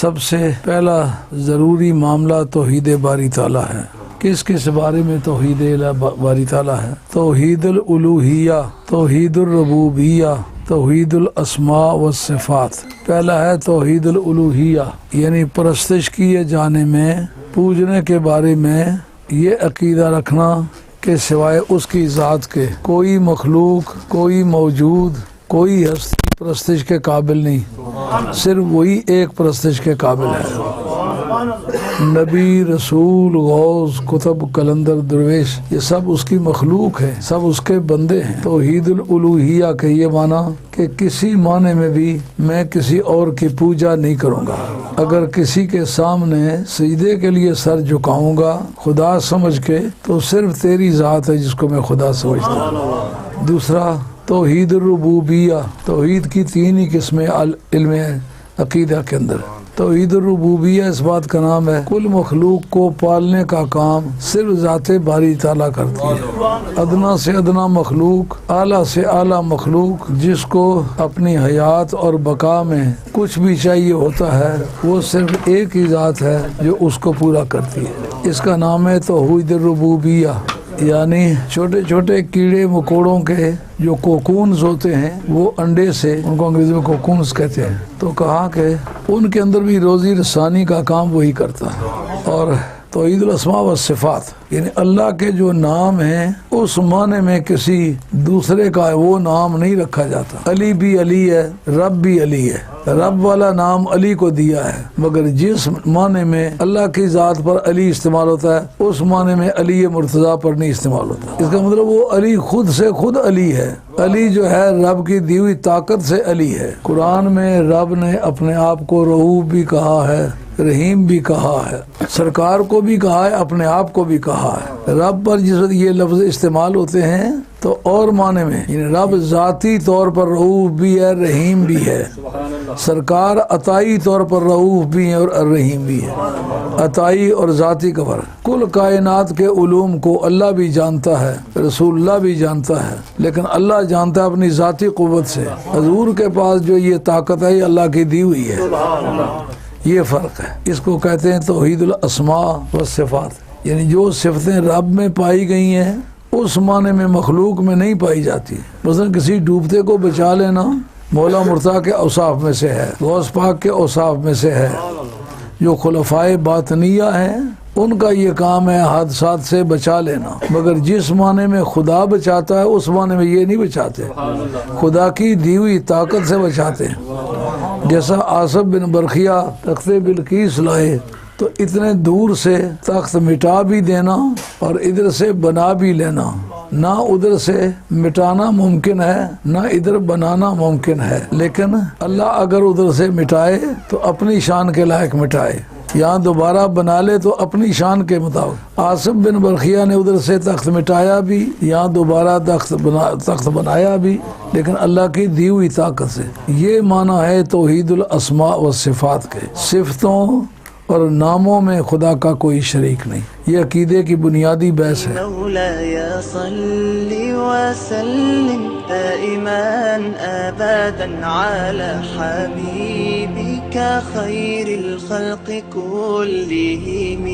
سب سے پہلا ضروری معاملہ توحید باری تعالیٰ ہے۔ کس بارے میں توحید باری تعالیٰ ہے؟ توحید الالوہیہ، توحید الربوبیہ، توحید الاسماء والصفات۔ پہلا ہے توحید الالوہیہ، یعنی پرستش کیے جانے میں، پوجنے کے بارے میں یہ عقیدہ رکھنا کہ سوائے اس کی ذات کے کوئی مخلوق، کوئی موجود، کوئی ہستی پرستش کے قابل نہیں، صرف وہی ایک پرستش کے قابل ہے۔ نبی، رسول، غوث، کتب، کلندر، درویش، یہ سب اس کی مخلوق ہے، سب اس کے بندے ہیں۔ توحید الالوہیہ کہ یہ معنی کہ کسی معنی میں بھی میں کسی اور کی پوجا نہیں کروں گا۔ اگر کسی کے سامنے سجدے کے لیے سر جھکاؤں گا خدا سمجھ کے تو صرف تیری ذات ہے جس کو میں خدا سمجھتا ہوں۔ دوسرا توحید الربوبیہ، توحید کی تین ہی قسمیں علم عقیدہ کے اندر۔ توحید الربوبیہ اس بات کا نام ہے کل مخلوق کو پالنے کا کام صرف ذات باری تعالیٰ کرتی ہے۔ ادنا سے ادنا مخلوق، اعلیٰ سے اعلیٰ مخلوق، جس کو اپنی حیات اور بقا میں کچھ بھی چاہیے ہوتا ہے، وہ صرف ایک ہی ذات ہے جو اس کو پورا کرتی ہے۔ اس کا نام ہے توحید الربوبیہ، یعنی چھوٹے چھوٹے کیڑے مکوڑوں کے جو کوکونز ہوتے ہیں، وہ انڈے سے، ان کو انگریزی میں کوکونز کہتے ہیں، تو کہا کہ ان کے اندر بھی روزی رسانی کا کام وہی کرتا ہے۔ اور توحید الاسماء والصفات، یعنی اللہ کے جو نام ہیں اس معنی میں کسی دوسرے کا وہ نام نہیں رکھا جاتا۔ علی بھی علی ہے، رب بھی علی ہے، رب والا نام علی کو دیا ہے، مگر جس معنی میں اللہ کی ذات پر علی استعمال ہوتا ہے اس معنی میں علی مرتضیٰ پر نہیں استعمال ہوتا۔ اس کا مطلب وہ علی خود سے خود علی ہے۔ علی جو ہے رب کی دی ہوئی طاقت سے علی ہے۔ قرآن میں رب نے اپنے آپ کو رؤوف بھی کہا ہے، رحیم بھی کہا ہے، سرکار کو بھی کہا ہے، اپنے آپ کو بھی کہا ہے۔ رب پر جس وقت یہ لفظ استعمال ہوتے ہیں تو اور معنی میں، یعنی رب ذاتی طور پر رؤوف بھی ہے، رحیم بھی ہے۔ سرکار عطائی طور پر رؤوف بھی ہے اور الرحیم بھی ہے۔ عطائی اور ذاتی کا فرق۔ کل کائنات کے علوم کو اللہ بھی جانتا ہے، رسول اللہ بھی جانتا ہے، لیکن اللہ جانتا ہے اپنی ذاتی قوت سے۔ حضور کے پاس جو یہ طاقت ہے یہ اللہ کی دی ہوئی ہے۔ یہ فرق ہے۔ اس کو کہتے ہیں توحید الاسماء والصفات، یعنی جو صفتیں رب میں پائی گئی ہیں اس معنی میں مخلوق میں نہیں پائی جاتی۔ مثلا کسی ڈوبتے کو بچا لینا مولا مرتضیٰ کے اوصاف میں سے ہے، غوث پاک کے اوصاف میں سے ہے۔ جو خلفائے باطنیہ ہیں ان کا یہ کام ہے حادثات سے بچا لینا، مگر جس معنی میں خدا بچاتا ہے اس معنی میں یہ نہیں بچاتے، خدا کی دی ہوئی طاقت سے بچاتے ہیں۔ جیسا آصف بن برخیہ تخت بلقیس لائے تو اتنے دور سے تخت مٹا بھی دینا اور ادھر سے بنا بھی لینا، نہ ادھر سے مٹانا ممکن ہے نہ ادھر بنانا ممکن ہے، لیکن اللہ اگر ادھر سے مٹائے تو اپنی شان کے لائق مٹائے، یہاں دوبارہ بنا لے تو اپنی شان کے مطابق۔ آصف بن برخیہ نے ادھر سے تخت مٹایا بھی، یہاں دوبارہ تخت بنایا بھی، لیکن اللہ کی دی ہوئی طاقت سے۔ یہ معنی ہے توحید الاسماء والصفات کے۔ صفتوں اور ناموں میں خدا کا کوئی شریک نہیں۔ یہ عقیدے کی بنیادی بحث ہے۔ مولاي صل وسلم دائما ابدا على حبيبك خير الخلق كلهم